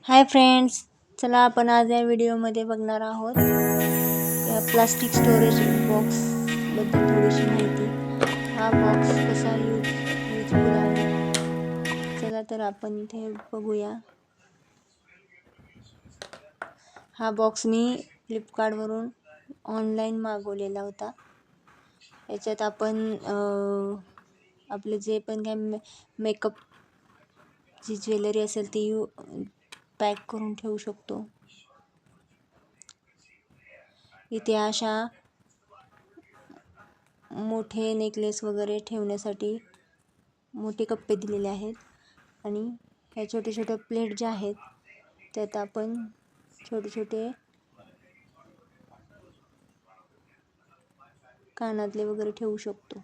Hi friends, चला आपण आज या व्हिडिओमध्ये बघणार आहोत या प्लास्टिक स्टोरेज बॉक्सबद्दल थोडीशी माहिती. हा बॉक्स कसा यूजफुल आहे, चला तर आपण इथे बघूया. हा बॉक्स मी फ्लिपकार्टवरून ऑनलाईन मागवलेला होता. याच्यात आपण आपले जे पण काय मेकअपची ज्वेलरी असेल ती पॅक करून ठेवू शकतो. इथे अशा मोठे नेकलेस वगैरे ठेवण्यासाठी मोठे कप्पे दिलेले आहेत आणि ह्या छोटे छोटे प्लेट ज्या आहेत त्यात आपण छोटे छोटे कानातले वगैरे ठेवू शकतो.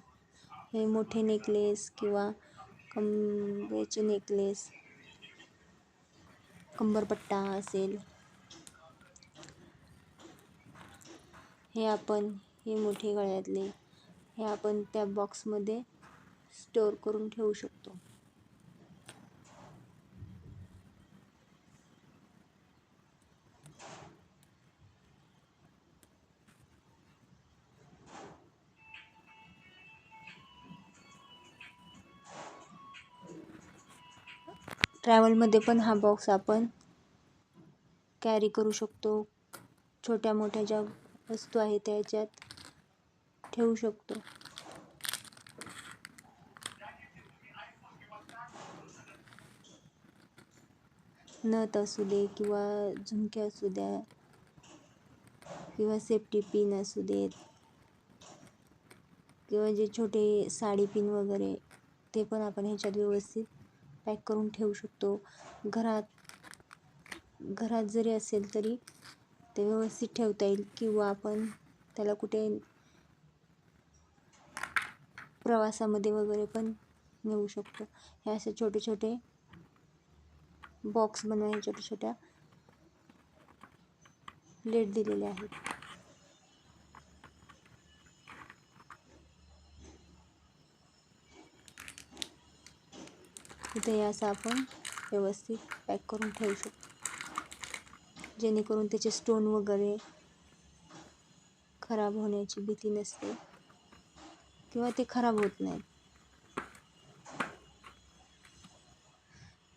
हे मोठे नेकलेस किंवा कमरेचे नेकलेस, कंबरपट्टा असेल, हे मोठे गळ्यातले हे आपण त्या बॉक्समध्ये स्टोअर करून ठेवू शकतो. ट्रॅव्हलमध्ये पण हा बॉक्स आपण कॅरी करू शकतो. छोट्या मोठ्या ज्या वस्तू आहेत त्याच्यात ठेवू शकतो. नथ असू दे किंवा झुमके असू द्या किंवा सेफ्टी पिन असू देत किंवा जे छोटे साडी पिन वगैरे ते पण आपण ह्याच्यात व्यवस्थित पॅक करून ठेवू शकतो. घरात जरी असेल तरी ते व्यवस्थित ठेवता येईल किंवा आपण त्याला कुठे प्रवासामध्ये वगैरे पण नेऊ शकतो. हे असे छोटे छोटे बॉक्स बनवायचे, छोट्या छोट्या प्लेट दिलेले आहेत. इथे असं आपण व्यवस्थित पॅक करून ठेवू शकतो, जेणेकरून त्याचे स्टोन वगैरे खराब होण्याची भीती नसते किंवा ते खराब होत नाहीत.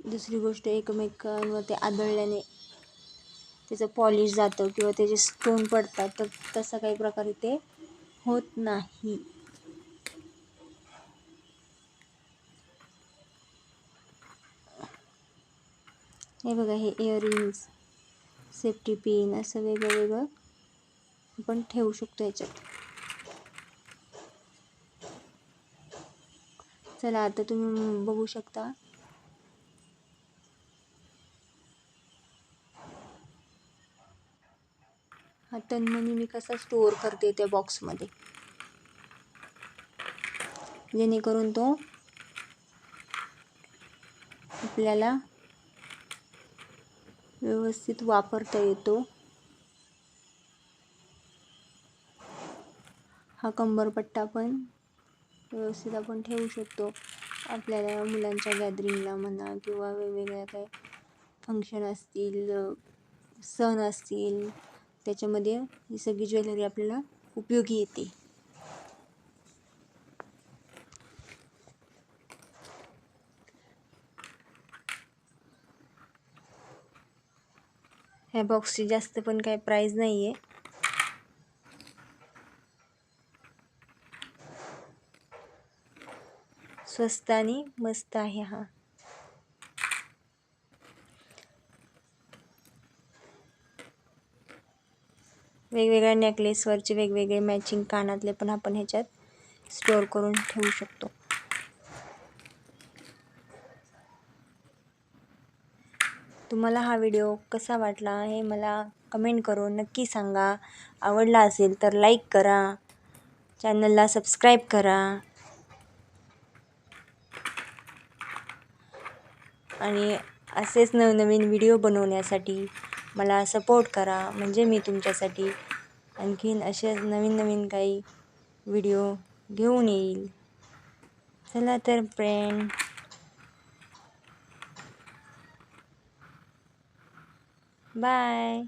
दुसरी गोष्ट, एकमेकांवरती आदळल्याने त्याचं पॉलिश जातं किंवा त्याचे स्टोन पडतात, तर तसा काही प्रकारे ते होत नाही. हे बघा, हे इयरिंग्स, सेफ्टी पिन असं वेगळं आपण ठेवू शकतो याच्यात. चला आता तुम्ही बघू शकता हा तन्मणी मी कसा स्टोअर करते त्या बॉक्समध्ये, जेणेकरून तो आपल्याला व्यवस्थित वापरता येतो. हा कंबरपट्टा पण व्यवस्थित आपण ठेवू शकतो. आपल्याला मुलांच्या गॅदरिंगला म्हणा किंवा वेगवेगळ्या काही फंक्शन असतील, सण असतील, त्याच्यामध्ये ही सगळी ज्वेलरी आपल्याला उपयोगी येते. ह्या बॉक्सची जास्त पण काही प्राईस नाही आहे. स्वस्त आणि मस्त आहे हा. वेगवेगळ्या नेकलेसवरचे वेगवेगळे मॅचिंग कानातले पण आपण ह्याच्यात स्टोअर करून ठेवू शकतो. तुम्हाला हा व्हिडिओ कसा वाटला हे मला कमेंट करून नक्की सांगा. आवडला असेल तर लाईक करा, चॅनलला सबस्क्राईब करा आणि असेच नवनवीन व्हिडिओ बनवण्यासाठी मला सपोर्ट करा, म्हणजे मी तुमच्यासाठी आणखीन असे नवीन काही व्हिडिओ घेऊन येईल. चला तर फ्रेंड. बाय.